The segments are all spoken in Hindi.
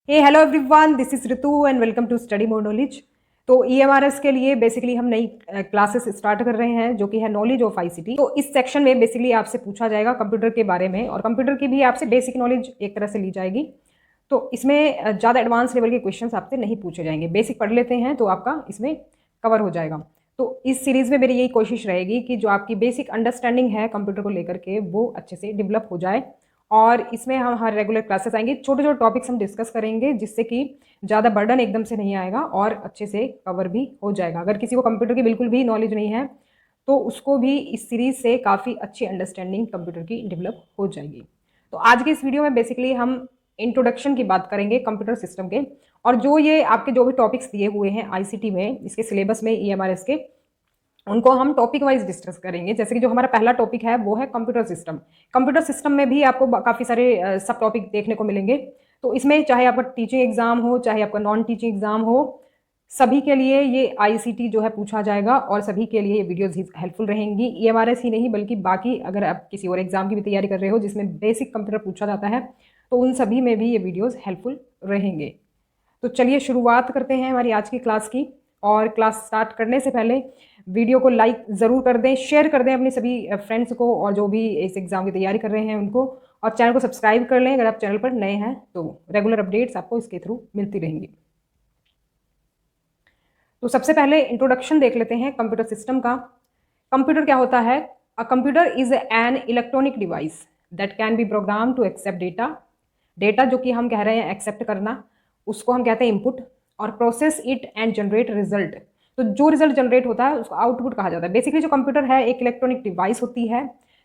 Hey hello everyone, this is Ritu and welcome to study more knowledge. तो ईएमआरएस के लिए बेसिकली हम नई क्लासेस स्टार्ट कर रहे हैं जो कि है नॉलेज ऑफ आईसीटी। तो इस सेक्शन में बेसिकली आपसे पूछा जाएगा कंप्यूटर के बारे में और कंप्यूटर की भी आपसे बेसिक नॉलेज एक तरह से ली जाएगी। तो इसमें ज़्यादा एडवांस लेवल के क्वेश्चंस आपसे नहीं पूछे जाएंगे, बेसिक पढ़ लेते हैं तो आपका इसमें कवर हो जाएगा। तो इस सीरीज़ में मेरी यही कोशिश रहेगी कि जो आपकी बेसिक अंडरस्टैंडिंग है कंप्यूटर को लेकर के वो अच्छे से डेवलप हो जाए। और इसमें हम हर रेगुलर क्लासेस आएंगे, छोटे छोटे टॉपिक्स हम डिस्कस करेंगे जिससे कि ज़्यादा बर्डन एकदम से नहीं आएगा और अच्छे से कवर भी हो जाएगा। अगर किसी को कंप्यूटर की बिल्कुल भी नॉलेज नहीं है तो उसको भी इस सीरीज़ से काफ़ी अच्छी अंडरस्टैंडिंग कंप्यूटर की डेवलप हो जाएगी। तो आज के इस वीडियो में बेसिकली हम इंट्रोडक्शन की बात करेंगे कंप्यूटर सिस्टम के, और जो ये आपके जो भी टॉपिक्स दिए हुए हैं आईसीटी में, इसके सिलेबस में ईएमआरएस के, उनको हम टॉपिक वाइज डिस्कस करेंगे। जैसे कि जो हमारा पहला टॉपिक है वो है कंप्यूटर सिस्टम। कंप्यूटर सिस्टम में भी आपको काफ़ी सारे सब टॉपिक देखने को मिलेंगे। तो इसमें चाहे आपका टीचिंग एग्जाम हो चाहे आपका नॉन टीचिंग एग्जाम हो, सभी के लिए ये आईसीटी जो है पूछा जाएगा और सभी के लिए ये वीडियोस हेल्पफुल रहेंगी। ईएमआरएस ही नहीं बल्कि बाकी अगर आप किसी और एग्जाम की भी तैयारी कर रहे हो जिसमें बेसिक कंप्यूटर पूछा जाता है तो उन सभी में भी ये वीडियोस हेल्पफुल रहेंगे। तो चलिए शुरुआत करते हैं हमारी आज की क्लास की। और क्लास स्टार्ट करने से पहले वीडियो को लाइक ज़रूर कर दें, शेयर कर दें अपने सभी फ्रेंड्स को और जो भी इस एग्ज़ाम की तैयारी कर रहे हैं उनको, और चैनल को सब्सक्राइब कर लें अगर आप चैनल पर नए हैं तो रेगुलर अपडेट्स आपको इसके थ्रू मिलती रहेंगी। तो सबसे पहले इंट्रोडक्शन देख लेते हैं कंप्यूटर सिस्टम का। कंप्यूटर क्या होता है? A computer is an electronic device that can be program to accept data. Data जो कि हम कह रहे हैं एक्सेप्ट करना, उसको हम कहते हैं इनपुट, और process it and generate result. तो जो रिजल्ट जनरेट होता है उसको आउटपुट कहा जाता है। बेसिकली जो कंप्यूटर है एक इलेक्ट्रॉनिक डिवाइस होती है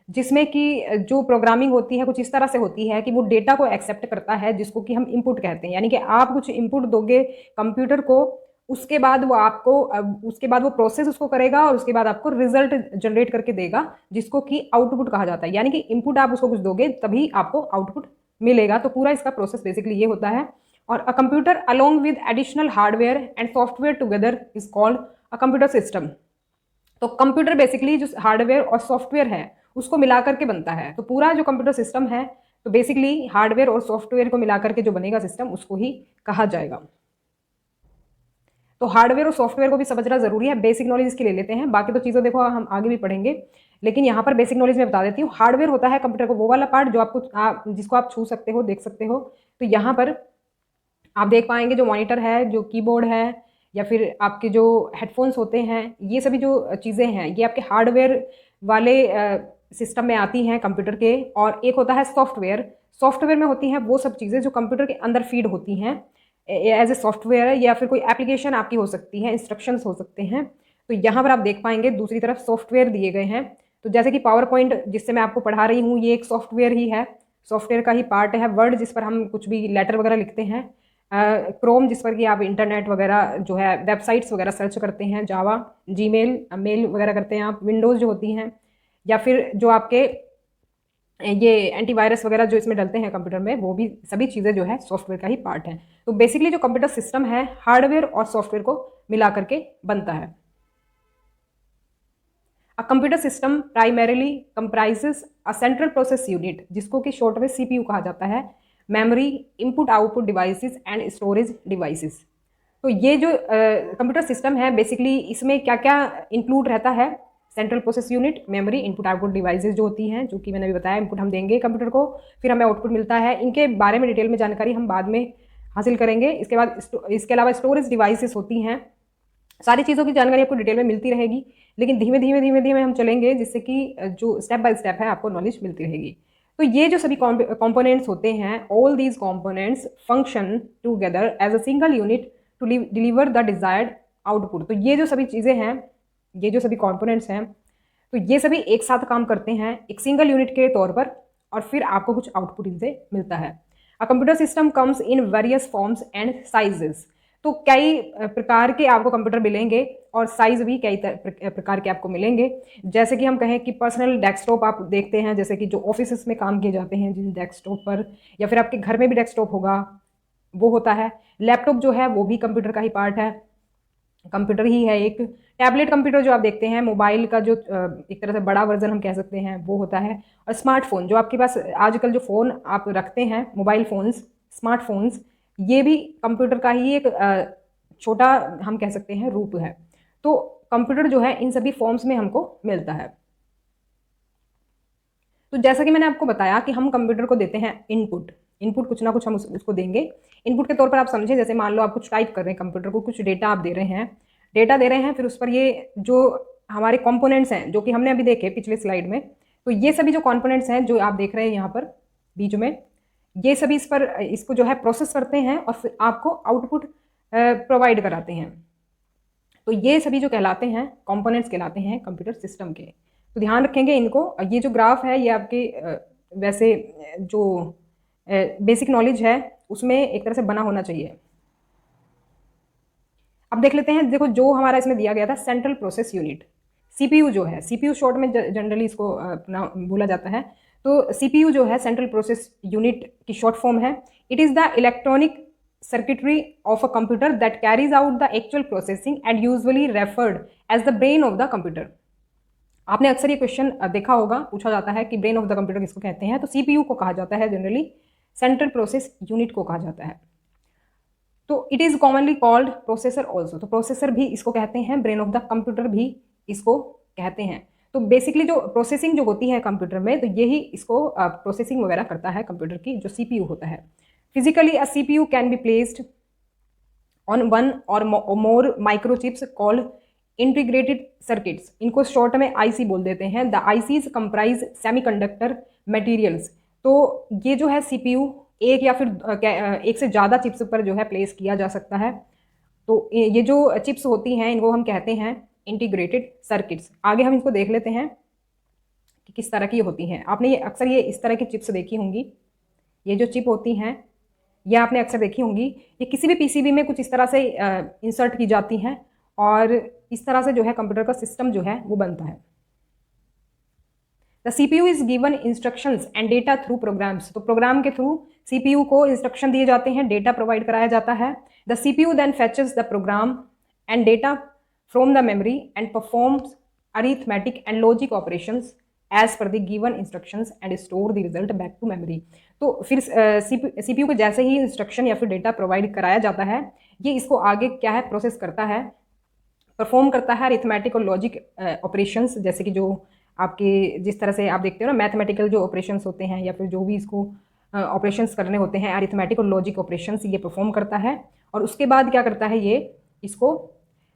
जिसमें कि जो प्रोग्रामिंग होती है कुछ इस तरह से होती है कि वो डेटा को एक्सेप्ट करता है जिसको कि हम इनपुट कहते हैं। यानी कि आप कुछ इनपुट दोगे कंप्यूटर को, उसके बाद वो आपको उसके बाद वो प्रोसेस उसको करेगा और उसके बाद आपको रिजल्ट जनरेट करके देगा जिसको कि आउटपुट कहा जाता है। यानी कि इनपुट आप उसको कुछ दोगे तभी आपको आउटपुट मिलेगा। तो पूरा इसका प्रोसेस बेसिकली ये होता है। और a computer along with additional hardware and software together is called a computer system. तो कंप्यूटर बेसिकली जो हार्डवेयर और सॉफ्टवेयर है उसको मिलाकर के बनता है। तो पूरा जो कंप्यूटर सिस्टम है तो बेसिकली हार्डवेयर और सॉफ्टवेयर को मिलाकर के जो बनेगा सिस्टम उसको ही कहा जाएगा। तो हार्डवेयर और सॉफ्टवेयर को भी समझना जरूरी है, बेसिक नॉलेज इसकी ले लेते हैं, बाकी तो चीज़ें देखो हम आगे भी पढ़ेंगे, लेकिन यहाँ पर बेसिक नॉलेज में बता देती हूँ। हार्डवेयर होता है कंप्यूटर को वो वाला पार्ट जो जिसको आप छू सकते हो, देख सकते हो। तो यहाँ पर आप देख पाएंगे जो मॉनिटर है, जो कीबोर्ड है, या फिर आपके जो हेडफोन्स होते हैं, ये सभी जो चीज़ें हैं ये आपके हार्डवेयर वाले सिस्टम में आती हैं कंप्यूटर के। और एक होता है सॉफ्टवेयर। सॉफ्टवेयर में होती हैं वो सब चीज़ें जो कंप्यूटर के अंदर फीड होती हैं एज ए सॉफ्टवेयर है, या फिर कोई एप्लीकेशन आपकी हो सकती है, इंस्ट्रक्शंस हो सकते हैं। तो यहाँ पर आप देख पाएंगे दूसरी तरफ सॉफ्टवेयर दिए गए हैं। तो जैसे कि पावर पॉइंट जिससे मैं आपको पढ़ा रही हूँ ये एक सॉफ्टवेयर ही है, सॉफ्टवेयर का ही पार्ट है। वर्ड जिस पर हम कुछ भी लेटर वगैरह लिखते हैं, क्रोम जिस पर कि आप इंटरनेट वगैरह जो है वेबसाइट्स वगैरह सर्च करते हैं, जावा, जीमेल, मेल वगैरह करते हैं आप, विंडोज़ जो होती हैं, या फिर जो आपके ये एंटीवायरस वगैरह जो इसमें डलते हैं कंप्यूटर में, वो भी सभी चीज़ें जो है सॉफ्टवेयर का ही पार्ट है। तो बेसिकली जो कंप्यूटर सिस्टम है हार्डवेयर और सॉफ्टवेयर को मिला करके बनता है। A computer system primarily comprises a central process unit जिसको कि शॉर्ट में सीपीयू कहा जाता है, memory, input output devices and storage devices. तो ये जो कंप्यूटर सिस्टम है बेसिकली इसमें क्या क्या इंक्लूड रहता है? Central process unit, memory, input output devices जो होती हैं, जो कि मैंने अभी बताया, इनपुट हम देंगे कंप्यूटर को, फिर हमें आउटपुट मिलता है। इनके बारे में डिटेल में जानकारी हम बाद में हासिल करेंगे। इसके बाद इसके अलावा स्टोरेज डिवाइसेस होती हैं। सारी चीज़ों की जानकारी आपको डिटेल में मिलती रहेगी, लेकिन धीमे धीमे धीमे धीमे हम चलेंगे जिससे कि जो स्टेप बाय स्टेप है आपको नॉलेज मिलती रहेगी। तो ये जो सभी कंपोनेंट्स होते हैं, all these components function together as a single unit to deliver the desired output. तो ये जो सभी चीज़ें हैं, ये जो सभी कंपोनेंट्स हैं, तो ये सभी एक साथ काम करते हैं एक सिंगल यूनिट के तौर पर, और फिर आपको कुछ आउटपुट इनसे मिलता है। A computer system comes in various forms and sizes. तो कई प्रकार के आपको कंप्यूटर मिलेंगे और साइज भी कई प्रकार के आपको मिलेंगे। जैसे कि हम कहें कि पर्सनल डेस्कटॉप आप देखते हैं, जैसे कि जो ऑफिस में काम किए जाते हैं जिन डेस्कटॉप पर, या फिर आपके घर में भी डेस्कटॉप होगा, वो होता है। लैपटॉप जो है वो भी कंप्यूटर का ही पार्ट है, कंप्यूटर ही है एक। टैबलेट कंप्यूटर जो आप देखते हैं, मोबाइल का जो एक तरह से बड़ा वर्जन हम कह सकते हैं, वो होता है। और स्मार्टफोन जो आपके पास आजकल जो फ़ोन आप रखते हैं, मोबाइल फ़ोन्स, स्मार्टफोन्स, ये भी कंप्यूटर का ही एक छोटा हम कह सकते हैं रूप है। तो कंप्यूटर जो है इन सभी फॉर्म्स में हमको मिलता है। तो जैसा कि मैंने आपको बताया कि हम कंप्यूटर को देते हैं इनपुट, इनपुट कुछ ना कुछ हम उसको देंगे। इनपुट के तौर पर आप समझें, जैसे मान लो आप कुछ टाइप कर रहे हैं, कंप्यूटर को कुछ डेटा आप दे रहे हैं, डेटा दे रहे हैं, फिर उस पर ये जो हमारे कंपोनेंट्स हैं जो कि हमने अभी देखे पिछले स्लाइड में, तो ये सभी जो कंपोनेंट्स हैं जो आप देख रहे हैं यहाँ पर बीच में, ये सभी इस पर इसको जो है प्रोसेस करते हैं और फिर आपको आउटपुट प्रोवाइड कराते हैं। तो ये सभी जो कहलाते हैं कंपोनेंट्स कहलाते हैं कंप्यूटर सिस्टम के। तो ध्यान रखेंगे इनको। ये जो ग्राफ है ये आपके वैसे जो बेसिक नॉलेज है उसमें एक तरह से बना होना चाहिए। अब देख लेते हैं, देखो जो हमारा इसमें दिया गया था सेंट्रल प्रोसेस यूनिट, सीपीयू जो है, सीपीयू शॉर्ट में जनरली इसको अपना बोला जाता है। तो सीपीयू जो है सेंट्रल प्रोसेस यूनिट की शॉर्ट फॉर्म है। It is the electronic circuitry of a computer that carries out the actual processing and usually referred as the brain of the computer। आपने अक्सर ये क्वेश्चन देखा होगा, पूछा जाता है कि ब्रेन ऑफ द कंप्यूटर किसको कहते हैं, तो सीपीयू को कहा जाता है, जनरली सेंट्रल प्रोसेस यूनिट को कहा जाता है। तो it is commonly called processor also, तो प्रोसेसर भी इसको कहते हैं, ब्रेन ऑफ द कंप्यूटर भी इसको कहते हैं। तो बेसिकली जो प्रोसेसिंग जो होती है कंप्यूटर में, तो यही इसको प्रोसेसिंग वगैरह करता है कंप्यूटर की, जो सीपीयू होता है। Physically, a CPU can be placed on one or more microchips called integrated circuits। इनको शॉर्ट में IC बोल देते हैं। The ICs comprise semiconductor materials। तो ये जो है CPU एक या फिर एक से ज़्यादा चिप्स पर जो है प्लेस किया जा सकता है। तो ये जो चिप्स होती हैं इनको हम कहते हैं इंटीग्रेटेड सर्किट्स। आगे हम इसको देख लेते हैं कि किस तरह की होती हैं। आपने ये अक्सर ये इस तरह की चिप्स देखी होंगी, ये जो चिप होती हैं ये आपने अक्सर देखी होंगी। ये किसी भी पीसीबी में कुछ इस तरह से इंसर्ट की जाती हैं और इस तरह से जो है कंप्यूटर का सिस्टम जो है वो बनता है। The CPU is given instructions and data through programs. तो प्रोग्राम के थ्रू सीपीयू को इंस्ट्रक्शन दिए जाते हैं, डेटा प्रोवाइड कराया जाता है। The CPU then fetches the program and data from the memory and performs arithmetic and logic operations as per the given instructions and store the result back to memory. तो फिर सीपीयू को जैसे ही इंस्ट्रक्शन या फिर डेटा प्रोवाइड कराया जाता है, ये इसको आगे क्या है प्रोसेस करता है, परफॉर्म करता है अरिथमेटिक और लॉजिक ऑपरेशंस, जैसे कि जो आपके जिस तरह से आप देखते हो ना मैथमेटिकल जो ऑपरेशंस होते हैं या फिर जो भी इसको ऑपरेशंस करने होते हैं, अरिथमेटिक और लॉजिक ऑपरेशंस ये परफॉर्म करता है। और उसके बाद क्या करता है, ये इसको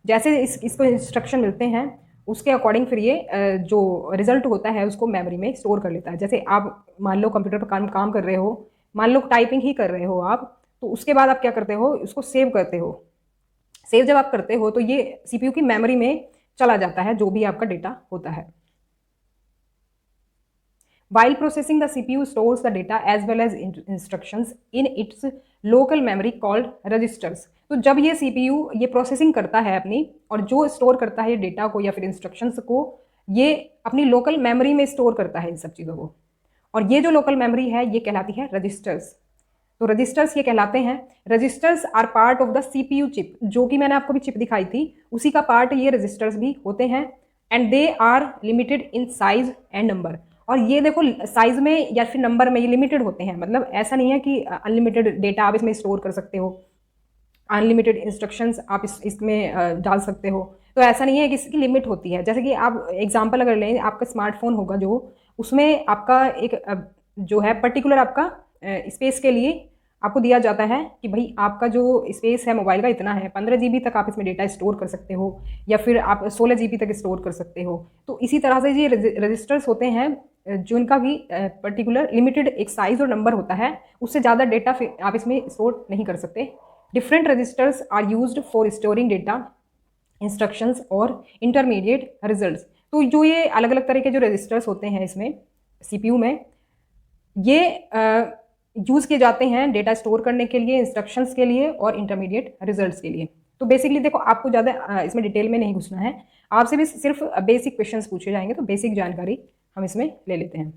जैसे इसको इंस्ट्रक्शन मिलते हैं उसके अकॉर्डिंग फिर ये जो रिजल्ट होता है उसको मेमोरी में स्टोर कर लेता है। जैसे आप मान लो कंप्यूटर पर काम कर रहे हो, मान लो टाइपिंग ही कर रहे हो आप, तो उसके बाद आप क्या करते हो, उसको सेव करते हो। सेव जब आप करते हो तो ये सीपीयू की मेमोरी में चला जाता है जो भी आपका डेटा होता है। While processing, the CPU stores the data as well as instructions in its local memory called registers। तो जब ये CPU ये प्रोसेसिंग करता है अपनी, और जो स्टोर करता है डेटा को या फिर इंस्ट्रक्शंस को, ये अपनी लोकल मेमोरी में स्टोर करता है इन सब चीज़ों को। और ये जो लोकल मेमोरी है ये कहलाती है रजिस्टर्स। तो रजिस्टर्स ये कहलाते हैं। Registers are part of the CPU chip, जो कि मैंने आपको भी चिप दिखाई थी उसी का पार्ट ये रजिस्टर्स भी होते हैं। And they are limited in size and number. और ये देखो साइज में या फिर नंबर में ये लिमिटेड होते हैं, मतलब ऐसा नहीं है कि अनलिमिटेड डेटा आप इसमें स्टोर कर सकते हो, अनलिमिटेड इंस्ट्रक्शंस आप इसमें डाल सकते हो। तो ऐसा नहीं है कि इसकी लिमिट होती है। जैसे कि आप एग्जांपल अगर लें, आपका स्मार्टफोन होगा जो, उसमें आपका एक जो है पर्टिकुलर आपका स्पेस के लिए आपको दिया जाता है कि भाई आपका जो स्पेस है मोबाइल का इतना है, 15 GB तक आप इसमें डेटा स्टोर कर सकते हो या फिर आप 16 GB तक स्टोर कर सकते हो। तो इसी तरह से ये रजिस्टर्स होते हैं जो इनका भी पर्टिकुलर लिमिटेड एक साइज और नंबर होता है, उससे ज़्यादा डेटा आप इसमें स्टोर नहीं कर सकते। Different registers are used for storing data, instructions और इंटरमीडिएट रिजल्ट्स। तो जो ये अलग अलग तरह के जो रजिस्टर्स होते हैं इसमें सीपीयू में, ये यूज़ किए जाते हैं डेटा स्टोर करने के लिए, इंस्ट्रक्शंस के लिए और इंटरमीडिएट रिजल्ट्स के लिए। तो बेसिकली देखो, आपको ज़्यादा इसमें डिटेल में नहीं घुसना है, आपसे भी सिर्फ बेसिक क्वेश्चंस पूछे जाएंगे, तो बेसिक जानकारी हम इसमें ले लेते हैं।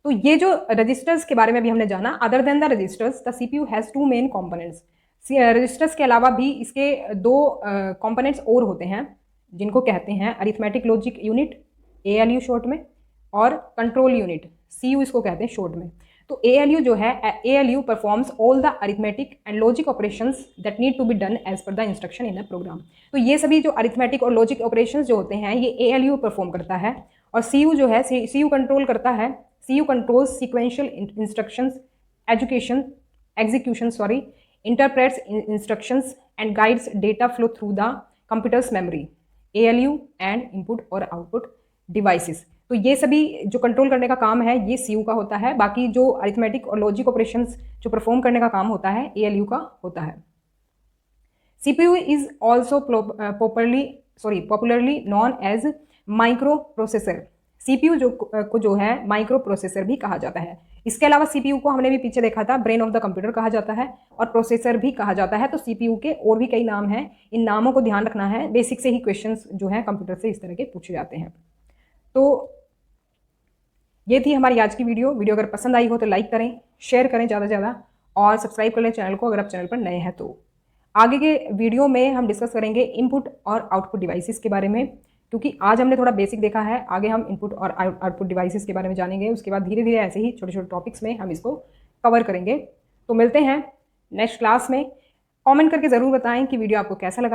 तो ये जो रजिस्टर्स के बारे में भी हमने जाना, other than the registers the CPU has two main components. Registers के अलावा भी इसके दो कंपोनेंट्स और होते हैं जिनको कहते हैं arithmetic logic unit, ALU short में, और कंट्रोल यूनिट, CU इसको कहते हैं शॉर्ट में। तो ALU जो है, ALU performs all the arithmetic and logic operations that need to be done as per the instruction in the program. तो ये सभी जो अरिथमेटिक और लॉजिक ऑपरेशंस जो होते हैं ये ALU परफॉर्म करता है। और CU जो है, CU कंट्रोल करता है, CU controls sequential instructions, execution, interprets instructions and guides data flow through the computer's memory, ALU and input और output devices। तो ये सभी जो कंट्रोल करने का काम है ये CU का होता है। बाकी जो अरिथमेटिक और लॉजिक ऑपरेशंस जो परफॉर्म करने का काम होता है ALU का होता है। CPU is also popularly known as micro processor. CPU जो है माइक्रो प्रोसेसर भी कहा जाता है। इसके अलावा CPU को हमने भी पीछे देखा था, ब्रेन ऑफ द कंप्यूटर कहा जाता है और प्रोसेसर भी कहा जाता है। तो CPU के और भी कई नाम हैं, इन नामों को ध्यान रखना है। बेसिक से ही क्वेश्चंस जो हैं कंप्यूटर से इस तरह के पूछे जाते हैं। तो ये थी हमारी आज की वीडियो अगर पसंद आई हो तो लाइक करें, शेयर करें ज़्यादा से ज़्यादा और सब्सक्राइब कर लें चैनल को अगर आप चैनल पर नए हैं तो। आगे के वीडियो में हम डिस्कस करेंगे इनपुट और आउटपुट डिवाइसेस के बारे में, क्योंकि आज हमने थोड़ा बेसिक देखा है। आगे हम इनपुट और आउटपुट डिवाइसेस के बारे में जानेंगे। उसके बाद धीरे धीरे ऐसे ही छोटे छोटे टॉपिक्स में हम इसको कवर करेंगे। तो मिलते हैं नेक्स्ट क्लास में। कमेंट करके ज़रूर बताएं कि वीडियो आपको कैसा लगा।